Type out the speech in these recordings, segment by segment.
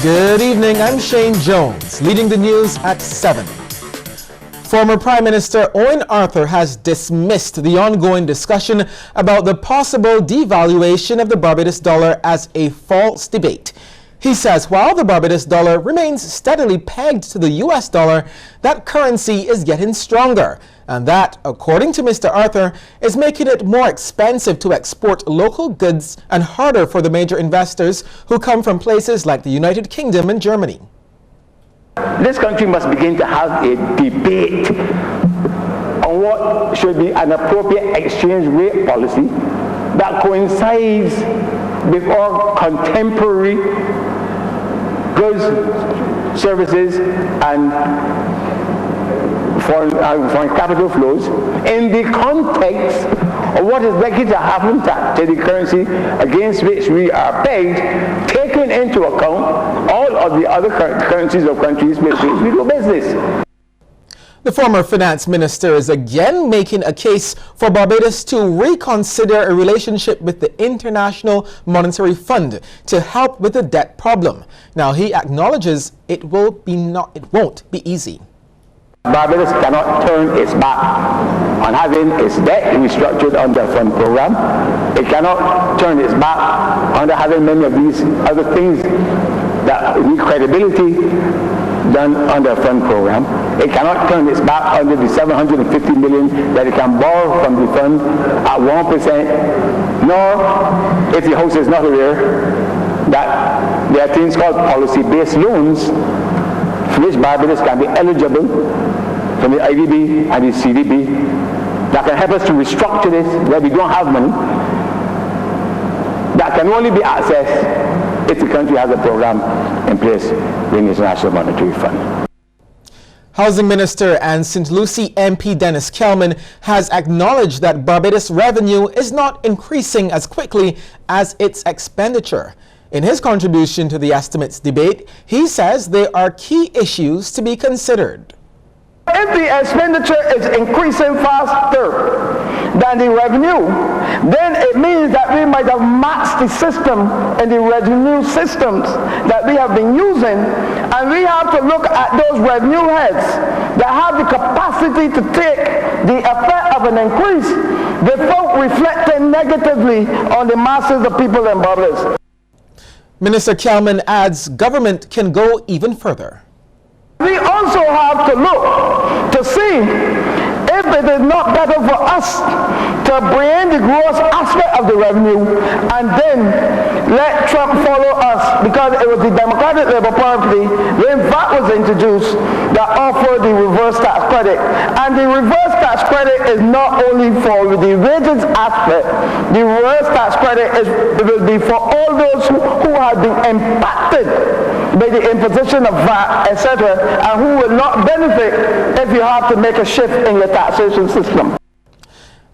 Good evening, I'm Shane Jones, leading the news at 7. Former Prime Minister Owen Arthur has dismissed the ongoing discussion about the possible devaluation of the Barbados dollar as a false debate. He says while the Barbados dollar remains steadily pegged to the US dollar, that currency is getting stronger. And that, according to Mr. Arthur, is making it more expensive to export local goods and harder for the major investors who come from places like the United Kingdom and Germany. This country must begin to have a debate on what should be an appropriate exchange rate policy that coincides with our contemporary goods, services, and foreign capital flows in the context of what is likely to happen to the currency against which we are pegged, taking into account all of the other currencies of countries with which we do business. The former finance minister is again making a case for Barbados to reconsider a relationship with the International Monetary Fund to help with the debt problem. Now he acknowledges it won't be easy. Barbados cannot turn its back on having its debt restructured under a fund program. It cannot turn its back on having many of these other things that need credibility done under a fund program. It cannot turn its back under the $750 million that it can borrow from the fund at 1%, nor, if the House is not aware, that there are things called policy-based loans for which Barbados can be eligible from the IDB and the CDB that can help us to restructure this where we don't have money, that can only be accessed if the country has a program in place with the International Monetary Fund. Housing Minister and St. Lucie MP Dennis Kelman has acknowledged that Barbados revenue is not increasing as quickly as its expenditure. In his contribution to the estimates debate, he says there are key issues to be considered. If the expenditure is increasing faster than the revenue, then it means that we might have matched the system and the revenue systems that we have been using, and we have to look at those revenue heads that have the capacity to take the effect of an increase without reflecting negatively on the masses of people in Barbados. Minister Kelman adds government can go even further. We also have to look to see if it is not better for us to bring the gross aspect of the revenue and then let Trump follow us, because it was the Democratic Labour Party when VAT was introduced that offered the reverse tax credit. And the reverse tax credit is not only for the wages aspect. The reverse tax credit will be for all those who have been impacted by the imposition of VAT, etc., and who will not benefit if you have to make a shift in your taxation system.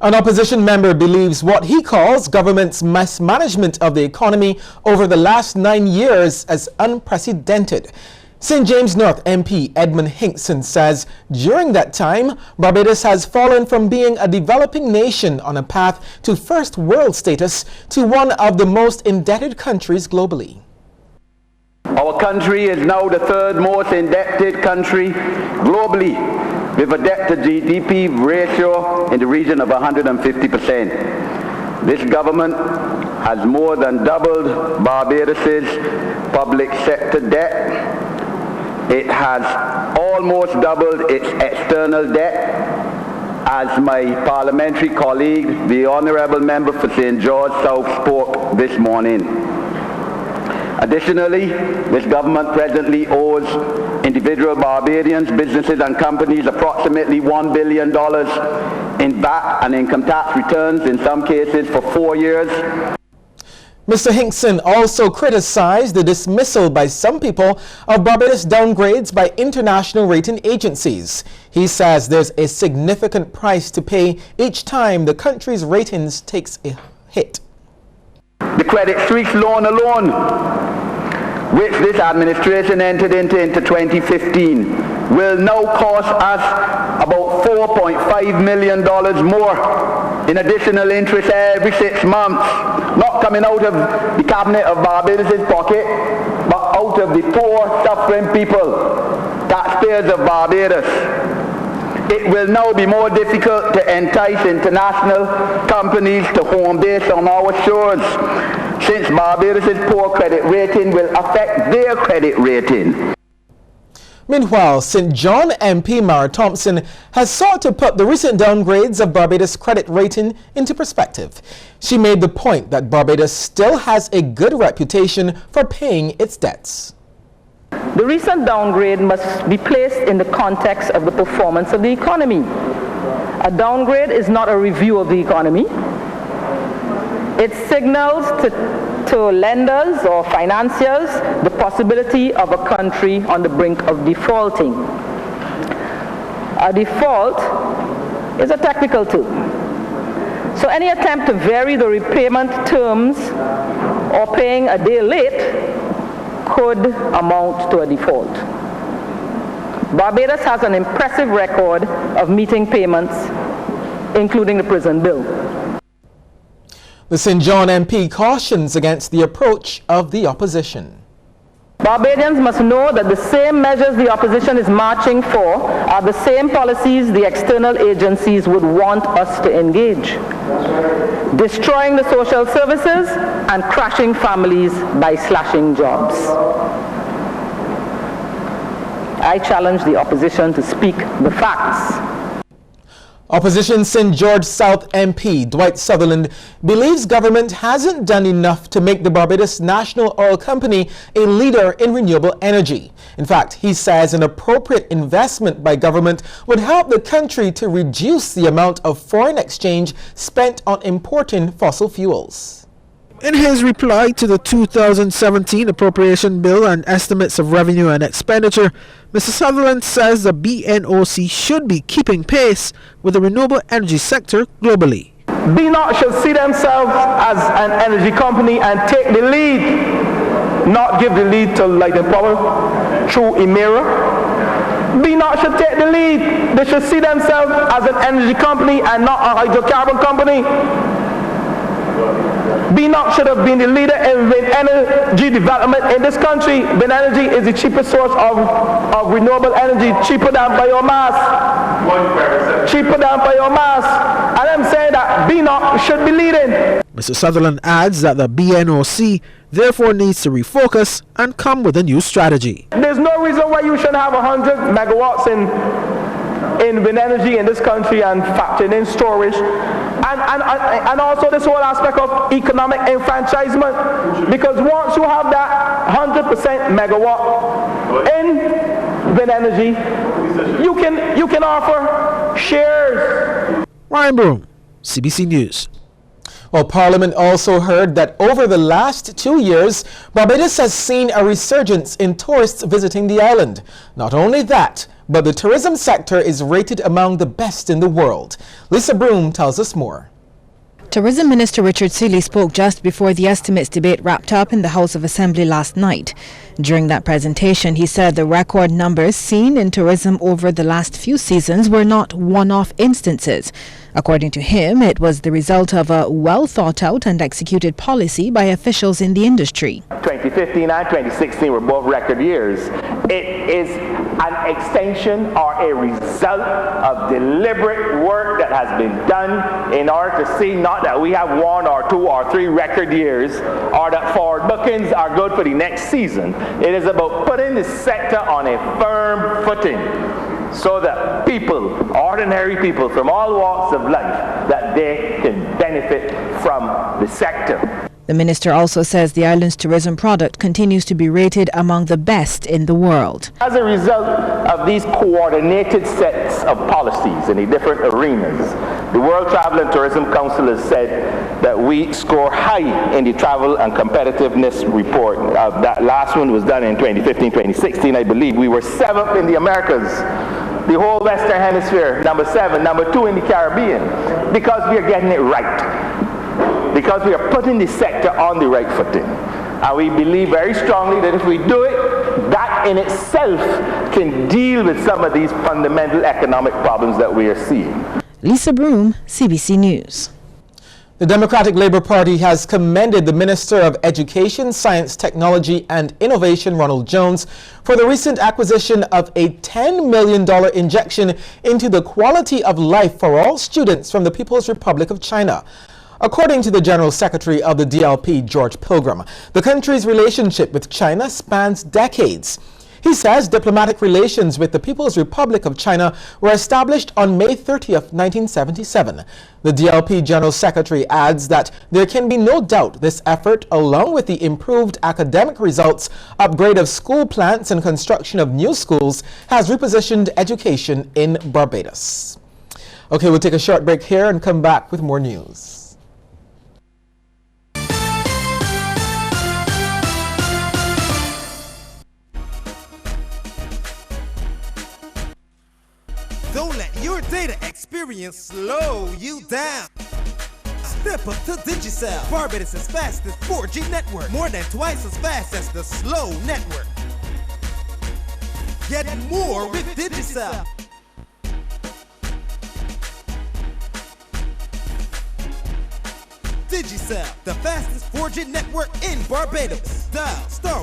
An opposition member believes what he calls government's mismanagement of the economy over the last 9 years as unprecedented. St. James North MP Edmund Hinkson says during that time, Barbados has fallen from being a developing nation on a path to first world status to one of the most indebted countries globally. Our country is now the third most indebted country globally, with a debt to GDP ratio in the region of 150%. This government has more than doubled Barbados's public sector debt. It has almost doubled its external debt, as my parliamentary colleague, the Honourable Member for St. George South, spoke this morning. Additionally, this government presently owes individual Barbadians, businesses and companies approximately $1 billion in VAT and income tax returns, in some cases for 4 years. Mr. Hinkson also criticized the dismissal by some people of Barbados downgrades by international rating agencies. He says there's a significant price to pay each time the country's ratings takes a hit. The Credit Suisse loan alone, which this administration entered into 2015, will now cost us about $4.5 million more in additional interest every 6 months, not coming out of the cabinet of Barbados' pocket, but out of the poor, suffering people, taxpayers of Barbados. It will now be more difficult to entice international companies to home base on our shores, since Barbados' poor credit rating will affect their credit rating. Meanwhile, St. John MP Mara Thompson has sought to put the recent downgrades of Barbados' credit rating into perspective. She made the point that Barbados still has a good reputation for paying its debts. The recent downgrade must be placed in the context of the performance of the economy. A downgrade is not a review of the economy. It signals to lenders or financiers the possibility of a country on the brink of defaulting. A default is a technical term. So any attempt to vary the repayment terms or paying a day late could amount to a default. Barbados has an impressive record of meeting payments, including the prison bill. The St. John MP cautions against the approach of the opposition. Barbadians must know that the same measures the opposition is marching for are the same policies the external agencies would want us to engage. Destroying the social services and crashing families by slashing jobs. I challenge the opposition to speak the facts. Opposition St. George South MP Dwight Sutherland believes government hasn't done enough to make the Barbados National Oil Company a leader in renewable energy. In fact, he says an appropriate investment by government would help the country to reduce the amount of foreign exchange spent on importing fossil fuels. In his reply to the 2017 appropriation bill and estimates of revenue and expenditure, Mr. Sutherland says the BNOC should be keeping pace with the renewable energy sector globally. BNOC should see themselves as an energy company and take the lead, not give the lead to Light and Power through EMIRA. BNOC should take the lead. They should see themselves as an energy company and not a hydrocarbon company. BNOC should have been the leader in wind energy development in this country. Wind energy is the cheapest source of renewable energy, cheaper than biomass. 1%. Cheaper than biomass. And I'm saying that BNOC should be leading. Mr. Sutherland adds that the BNOC therefore needs to refocus and come with a new strategy. There's no reason why you should have 100 megawatts in wind energy in this country and factoring in storage. And also this whole aspect of economic enfranchisement, because once you have that 100% megawatt in wind energy, you can offer shares. Ryan Broom, CBC News. Well, Parliament also heard that over the last 2 years, Barbados has seen a resurgence in tourists visiting the island. Not only that, but the tourism sector is rated among the best in the world. Lisa Broom tells us more. Tourism Minister Richard Seeley spoke just before the estimates debate wrapped up in the House of Assembly last night. During that presentation, he said the record numbers seen in tourism over the last few seasons were not one-off instances. According to him, it was the result of a well-thought-out and executed policy by officials in the industry. 2015 and 2016 were both record years. It is an extension or a result of deliberate work that has been done in order to see not that we have 1 or 2 or 3 record years or that forward bookings are good for the next season. It is about putting the sector on a firm footing so that people, ordinary people from all walks of life, that they can benefit from the sector. The minister also says the island's tourism product continues to be rated among the best in the world. As a result of these coordinated sets of policies in the different arenas, the World Travel and Tourism Council has said that we score high in the travel and competitiveness report. That last one was done in 2015-2016, I believe. We were 7th in the Americas, the whole Western Hemisphere, number 7, number 2 in the Caribbean, because we are getting it right. Because we are putting the sector on the right footing. And we believe very strongly that if we do it, that in itself can deal with some of these fundamental economic problems that we are seeing. Lisa Broom, CBC News. The Democratic Labour Party has commended the Minister of Education, Science, Technology and Innovation, Ronald Jones, for the recent acquisition of a $10 million injection into the quality of life for all students from the People's Republic of China. According to the General Secretary of the DLP, George Pilgrim, the country's relationship with China spans decades. He says diplomatic relations with the People's Republic of China were established on May 30th, 1977. The DLP General Secretary adds that there can be no doubt this effort, along with the improved academic results, upgrade of school plants and construction of new schools, has repositioned education in Barbados. Okay, we'll take a short break here and come back with more news. Don't let your data experience slow you down. Step up to Digicel, Barbados' fastest 4G network, more than twice as fast as the slow network. Get more with Digicel. Digicel, the fastest 4G network in Barbados. Dial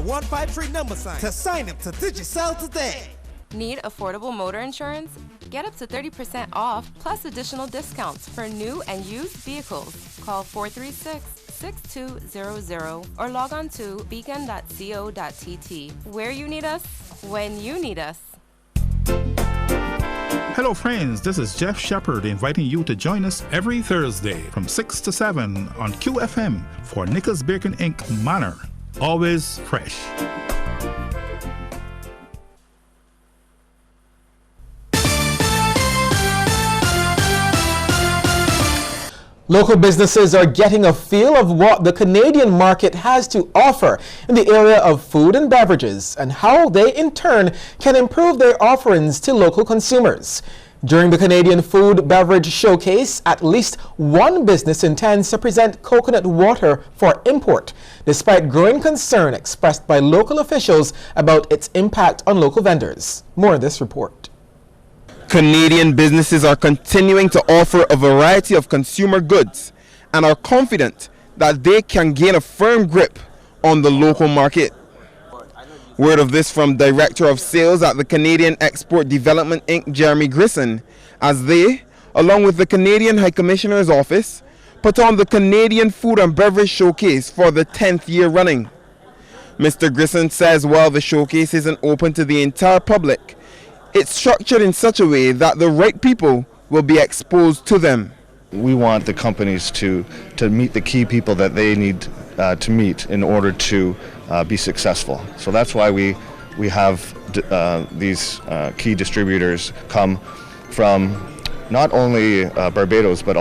*153# to sign up to Digicel today. Need affordable motor insurance? Get up to 30% off plus additional discounts for new and used vehicles. Call 436-6200 or log on to beacon.co.tt. Where you need us, when you need us. Hello friends, this is Jeff Shepard inviting you to join us every Thursday from 6 to 7 on QFM for Nichols Bacon Inc. Manor. Always fresh. Local businesses are getting a feel of what the Canadian market has to offer in the area of food and beverages and how they in turn can improve their offerings to local consumers. During the Canadian Food Beverage Showcase, at least one business intends to present coconut water for import, despite growing concern expressed by local officials about its impact on local vendors. More in this report. Canadian businesses are continuing to offer a variety of consumer goods and are confident that they can gain a firm grip on the local market. Word of this from Director of Sales at the Canadian Export Development Inc., Jeremy Grisson, as they, along with the Canadian High Commissioner's Office, put on the Canadian Food and Beverage Showcase for the 10th year running. Mr. Grisson says while the showcase isn't open to the entire public, it's structured in such a way that the right people will be exposed to them. We want the companies to meet the key people that they need to meet in order to be successful. So that's why we have these key distributors come from not only Barbados, but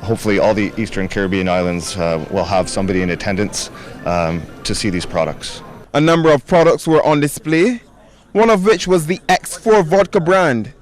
hopefully all the Eastern Caribbean islands will have somebody in attendance to see these products. A number of products were on display, one of which was the X4 vodka brand.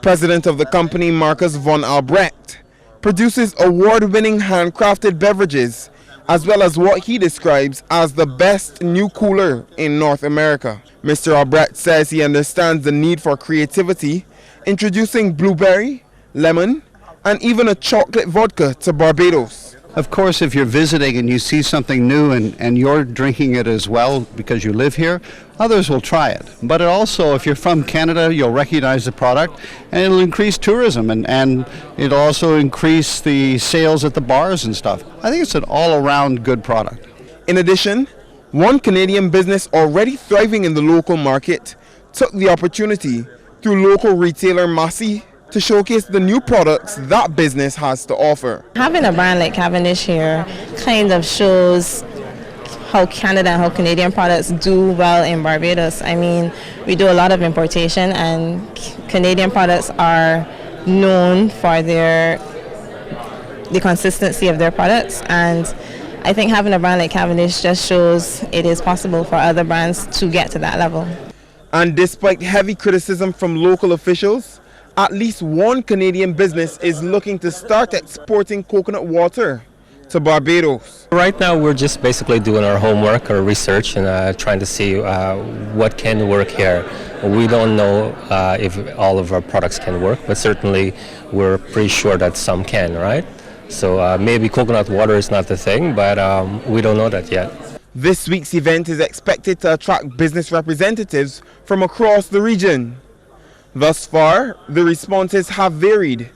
President of the company, Marcus von Albrecht, produces award-winning handcrafted beverages, as well as what he describes as the best new cooler in North America. Mr. Albrecht says he understands the need for creativity, introducing blueberry, lemon, and even a chocolate vodka to Barbados. Of course, if you're visiting and you see something new and you're drinking it as well because you live here, others will try it. But also, if you're from Canada, you'll recognize the product and it'll increase tourism and it'll also increase the sales at the bars and stuff. I think it's an all-around good product. In addition, one Canadian business already thriving in the local market took the opportunity through local retailer Massey to showcase the new products that business has to offer. Having a brand like Cavendish here kind of shows how Canada and how Canadian products do well in Barbados. I mean, we do a lot of importation and Canadian products are known for the consistency of their products, and I think having a brand like Cavendish just shows it is possible for other brands to get to that level. And despite heavy criticism from local officials, at least one Canadian business is looking to start exporting coconut water to Barbados. Right now we're just basically doing our homework, our research, and trying to see what can work here. We don't know if all of our products can work, but certainly we're pretty sure that some can, right? So maybe coconut water is not the thing, but we don't know that yet. This week's event is expected to attract business representatives from across the region. Thus far, the responses have varied,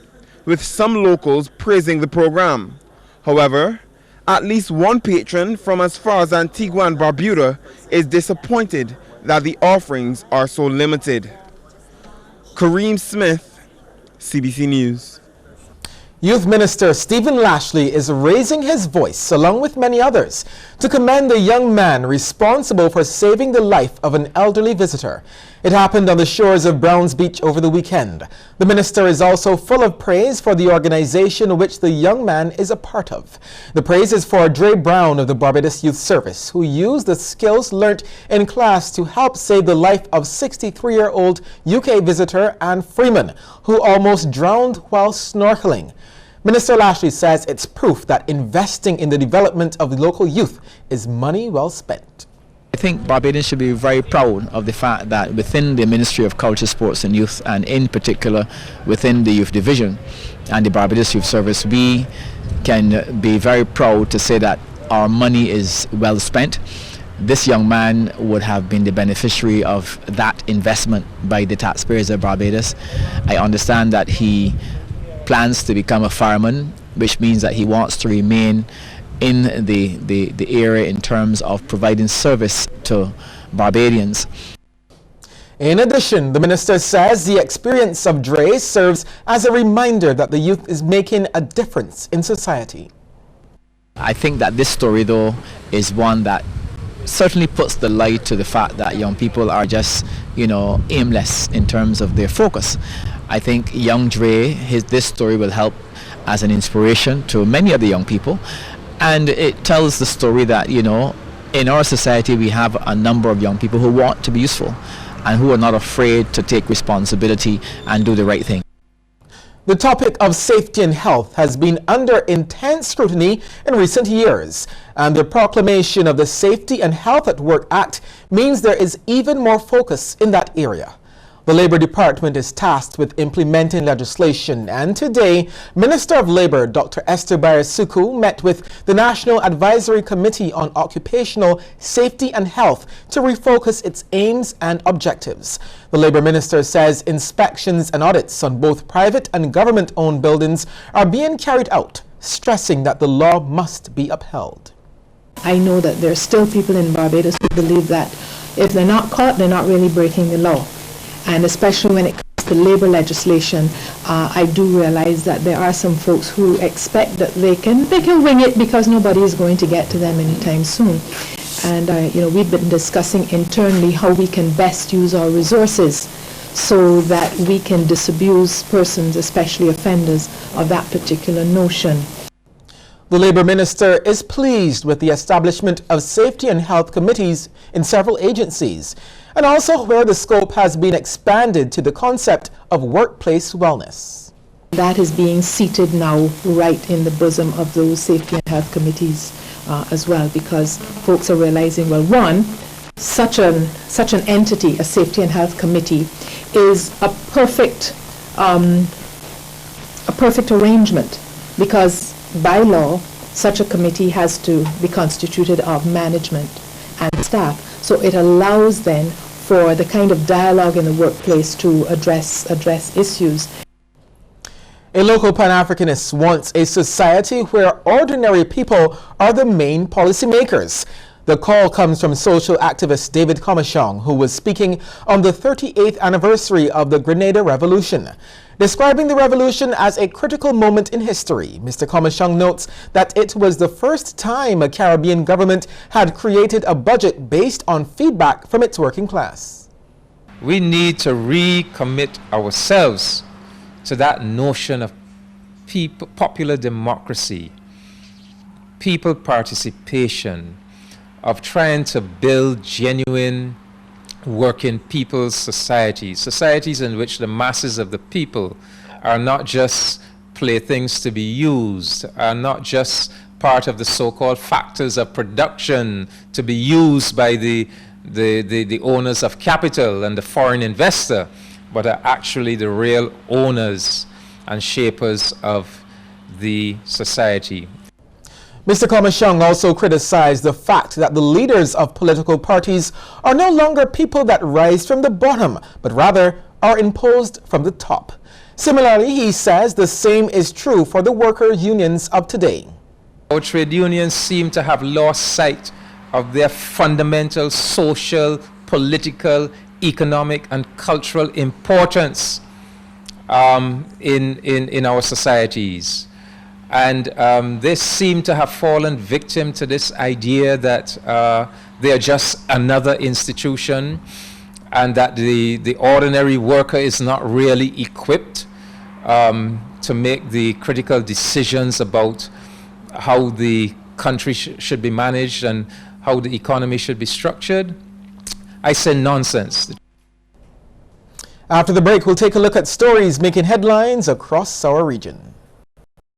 with some locals praising the program. However, at least one patron from as far as Antigua and Barbuda is disappointed that the offerings are so limited. Kareem Smith, CBC News. Youth Minister Stephen Lashley is raising his voice, along with many others, to commend the young man responsible for saving the life of an elderly visitor. It happened on the shores of Browns Beach over the weekend. The minister is also full of praise for the organization which the young man is a part of. The praise is for Dre Brown of the Barbados Youth Service, who used the skills learnt in class to help save the life of 63-year-old UK visitor Anne Freeman, who almost drowned while snorkeling. Minister Lashley says it's proof that investing in the development of the local youth is money well spent. I think Barbadians should be very proud of the fact that within the Ministry of Culture, Sports and Youth, and in particular within the Youth Division and the Barbados Youth Service, we can be very proud to say that our money is well spent. This young man would have been the beneficiary of that investment by the taxpayers of Barbados. I understand that he plans to become a fireman, which means that he wants to remain in the area in terms of providing service to Barbadians. In addition, the minister says the experience of Dre serves as a reminder that the youth is making a difference in society. I think that this story, though, is one that certainly puts the light to the fact that young people are just, aimless in terms of their focus. I think young Dre, this story will help as an inspiration to many of the young people. And it tells the story that, in our society we have a number of young people who want to be useful and who are not afraid to take responsibility and do the right thing. The topic of safety and health has been under intense scrutiny in recent years, and the proclamation of the Safety and Health at Work Act means there is even more focus in that area. The Labour Department is tasked with implementing legislation, and today, Minister of Labour Dr. Esther Bayersuku met with the National Advisory Committee on Occupational Safety and Health to refocus its aims and objectives. The Labour Minister says inspections and audits on both private and government-owned buildings are being carried out, stressing that the law must be upheld. I know that there are still people in Barbados who believe that if they're not caught, they're not really breaking the law. And especially when it comes to labor legislation, I do realize that there are some folks who expect that they can wing it because nobody is going to get to them anytime soon. And we've been discussing internally how we can best use our resources so that we can disabuse persons, especially offenders, of that particular notion. The Labour Minister is pleased with the establishment of safety and health committees in several agencies, and also where the scope has been expanded to the concept of workplace wellness. That is being seated now right in the bosom of those safety and health committees as well, because folks are realizing, well, one, such an entity, a safety and health committee, is a perfect arrangement, because by law, such a committee has to be constituted of management and staff. So it allows then for the kind of dialogue in the workplace to address issues. A local Pan-Africanist wants a society where ordinary people are the main policymakers. The call comes from social activist David Comashong, who was speaking on the 38th anniversary of the Grenada Revolution. Describing the revolution as a critical moment in history, Mr. Comashong notes that it was the first time a Caribbean government had created a budget based on feedback from its working class. We need to recommit ourselves to that notion of popular democracy, people participation, of trying to build genuine working people's societies in which the masses of the people are not just playthings to be used, are not just part of the so-called factors of production to be used by the owners of capital and the foreign investor, but are actually the real owners and shapers of the society. Mr. Komashong also criticized the fact that the leaders of political parties are no longer people that rise from the bottom, but rather are imposed from the top. Similarly, he says the same is true for the worker unions of today. Our trade unions seem to have lost sight of their fundamental social, political, economic and cultural importance in our societies. And they seem to have fallen victim to this idea that they are just another institution and that the ordinary worker is not really equipped to make the critical decisions about how the country should be managed and how the economy should be structured. I say nonsense. After the break, we'll take a look at stories making headlines across our region.